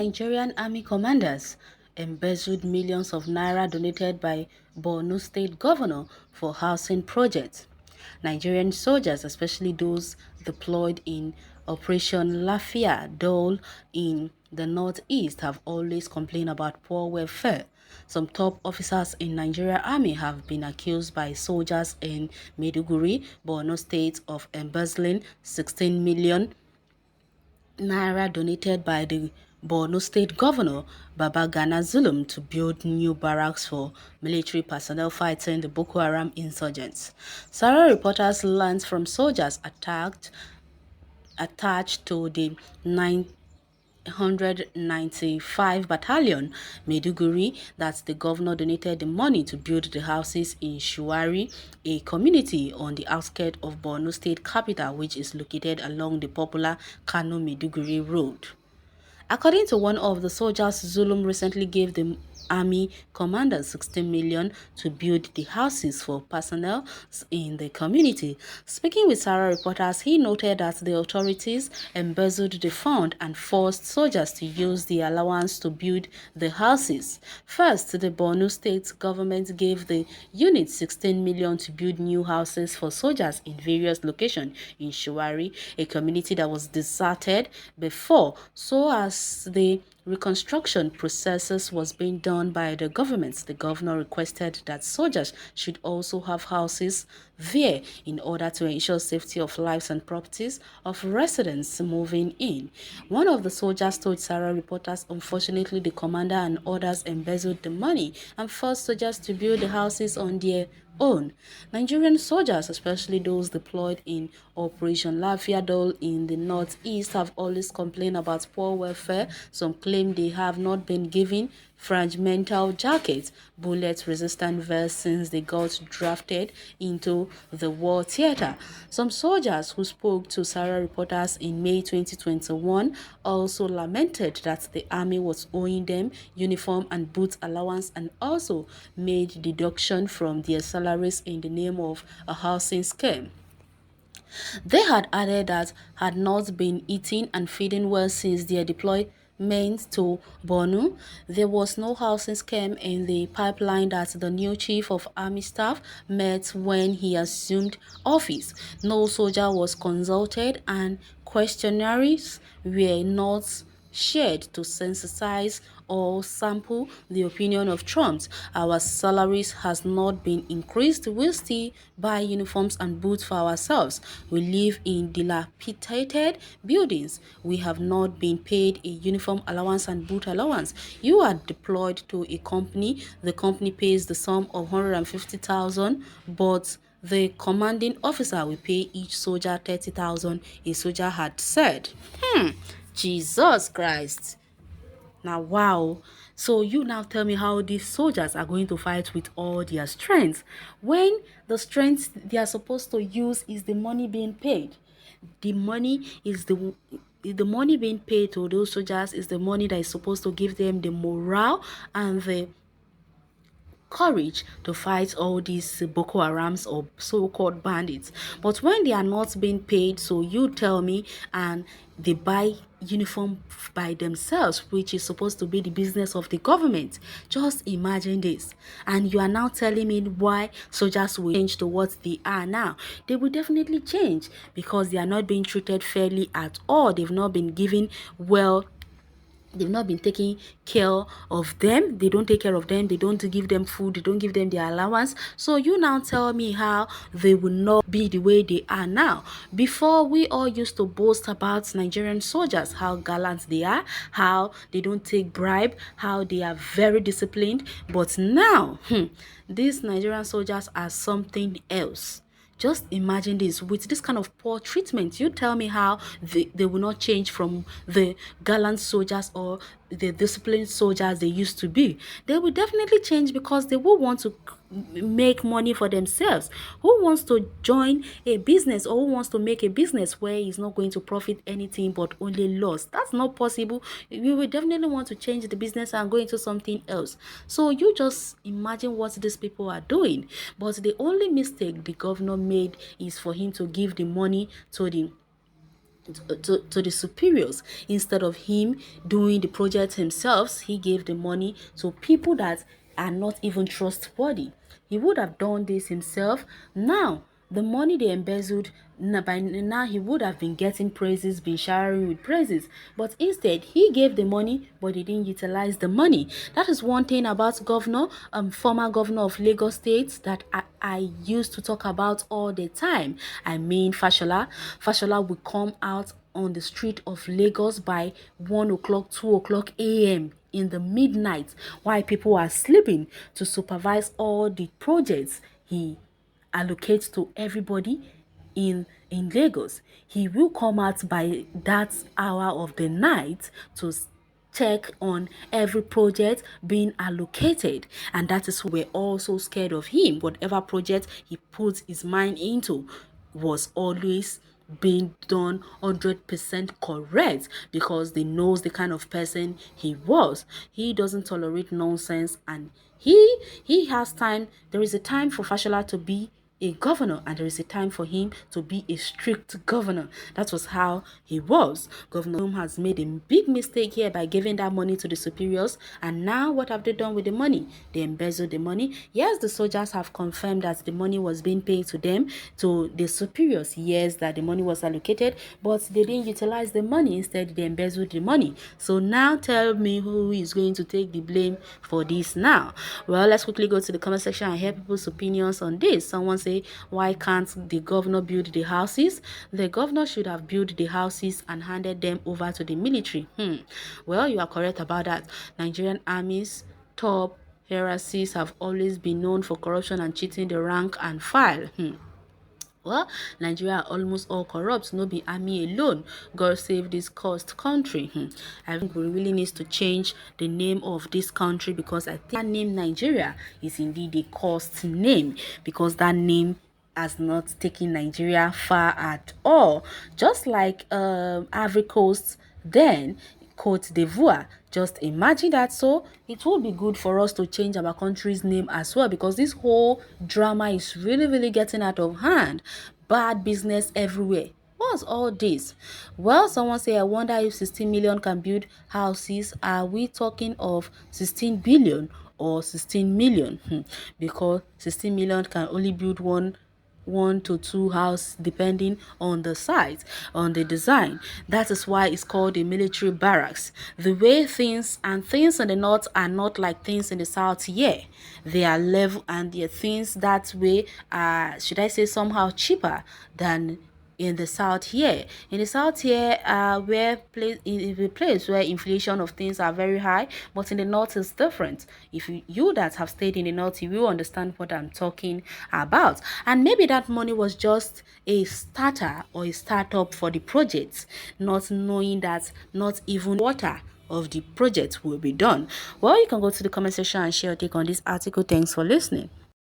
Nigerian army commanders embezzled millions of naira donated by Borno State governor for housing projects. Nigerian soldiers, especially those deployed in Operation Lafia Dole in the northeast, have always complained about poor welfare. Some top officers in Nigeria Army have been accused by soldiers in Maiduguri, Borno State, of embezzling 16 million naira donated by the Borno State Governor Babagana Zulum to build new barracks for military personnel fighting the Boko Haram insurgents. Sarah reporters learned from soldiers attached to the 995 Battalion, Maiduguri, that the governor donated the money to build the houses in Shuwari, a community on the outskirts of Borno State capital, which is located along the popular Kano-Maiduguri road. According to one of the soldiers, Zulum recently gave the army commanders 16 million to build the houses for personnel in the community. Speaking with Sarah reporters, he noted that the authorities embezzled the fund and forced soldiers to use the allowance to build the houses. First, the Borno State government gave the unit 16 million to build new houses for soldiers in various locations in Shuwari, a community that was deserted before, so as the reconstruction processes was being done by the government. The governor requested that soldiers should also have houses there in order to ensure safety of lives and properties of residents moving in. One of the soldiers told Sarah reporters, unfortunately, the commander and others embezzled the money and forced soldiers to build the houses on their own. Nigerian soldiers, especially those deployed in Operation Lafia Dole in the northeast, have always complained about poor welfare. Some claim they have not been given fragmental jackets, bullet-resistant vests since they got drafted into the war theater. Some soldiers who spoke to Sarah reporters in May 2021 also lamented that the army was owing them uniform and boot allowance and also made deduction from their salaries in the name of a housing scheme. They had added that had not been eating and feeding well since their deployment to Borno. There was no housing scheme in the pipeline that the new chief of army staff met when he assumed office. No soldier was consulted and questionnaires were not shared to sensitize or sample the opinion of Trump. Our salaries has not been increased. We still buy uniforms and boots for ourselves. We live in dilapidated buildings. We have not been paid a uniform allowance and boot allowance. You are deployed to a company. The company pays the sum of 150,000, but the commanding officer will pay each soldier 30,000, a soldier had said. Jesus Christ. Now, wow. So you now tell me how these soldiers are going to fight with all their strength when the strength they are supposed to use is the money being paid. The money is the money being paid to those soldiers is the money that is supposed to give them the morale and the courage to fight all these Boko Harams or so-called bandits. But when they are not being paid, so you tell me, and they buy uniform by themselves, which is supposed to be the business of the government. Just imagine this. And you are now telling me why soldiers will change to what they are now. They will definitely change because they are not being treated fairly at all. They've not been given they've not been taking care of them. They don't take care of them. They don't give them food. They don't give them their allowance. So you now tell me how they will not be the way they are now. Before, we all used to boast about Nigerian soldiers, how gallant they are, how they don't take bribe, how they are very disciplined. But now, these Nigerian soldiers are something else. Just imagine this, with this kind of poor treatment, you tell me how they will not change from the gallant soldiers or the disciplined soldiers they used to be. They will definitely change because they will want to make money for themselves. Who wants to join a business or who wants to make a business where he's not going to profit anything but only loss? That's not possible. You will definitely want to change the business and go into something else. So you just imagine what these people are doing. But the only mistake the governor made is for him to give the money to the to the superiors. Instead of him doing the project himself, he gave the money to people that are not even trustworthy. He would have done this himself. Now, the money they embezzled, by now he would have been getting praises, been showering with praises. But instead, he gave the money, but he didn't utilize the money. That is one thing about former governor of Lagos State that I used to talk about all the time. I mean, Fashola. Fashola will come out on the street of Lagos by 1 o'clock, 2 o'clock a.m. in the midnight while people are sleeping to supervise all the projects he allocates to everybody in Lagos. He will come out by that hour of the night to check on every project being allocated, and that is why we're all so scared of him. Whatever project he puts his mind into was always being done 100% correct, because they knows the kind of person he was. He doesn't tolerate nonsense, and he has time. There is a time for Fashola to be a governor, and there is a time for him to be a strict governor. That was how he was. Governor Zoom has made a big mistake here by giving that money to the superiors, and now what have they done with the money? They embezzled the money. Yes, the soldiers have confirmed that the money was being paid to them, to the superiors. Yes, that the money was allocated, but they didn't utilize the money. Instead, they embezzled the money. So now tell me who is going to take the blame for this now? Well, let's quickly go to the comment section and hear people's opinions on this. Someone say, why can't the governor build the houses? The governor should have built the houses and handed them over to the military. Well, you are correct about that. Nigerian army's top hierarchies have always been known for corruption and cheating the rank and file. Well, Nigeria are almost all corrupt, no be army alone. God save this cursed country. I think we really need to change the name of this country, because I think that name Nigeria is indeed a cursed name, because that name has not taken Nigeria far at all. Just like Ivory Coast then, Cote d'Ivoire. Just imagine that. So it would be good for us to change our country's name as well, because this whole drama is really getting out of hand. Bad business everywhere. What's all this? Well, someone say, I wonder if 16 million can build houses. Are we talking of 16 billion or 16 million? Because 16 million can only build one to two house depending on the site, on the design. That is why it's called a military barracks. The way things in the north are not like things in the south here. They are level, and their things that way are, should I say, somehow cheaper than in the south here. In the south here, where place in a place where inflation of things are very high, but in the north is different. If you that have stayed in the north, you will understand what I'm talking about. And maybe that money was just a starter or a startup for the project, not knowing that not even water of the project will be done. Well, you can go to the comment section and share your take on this article. Thanks for listening.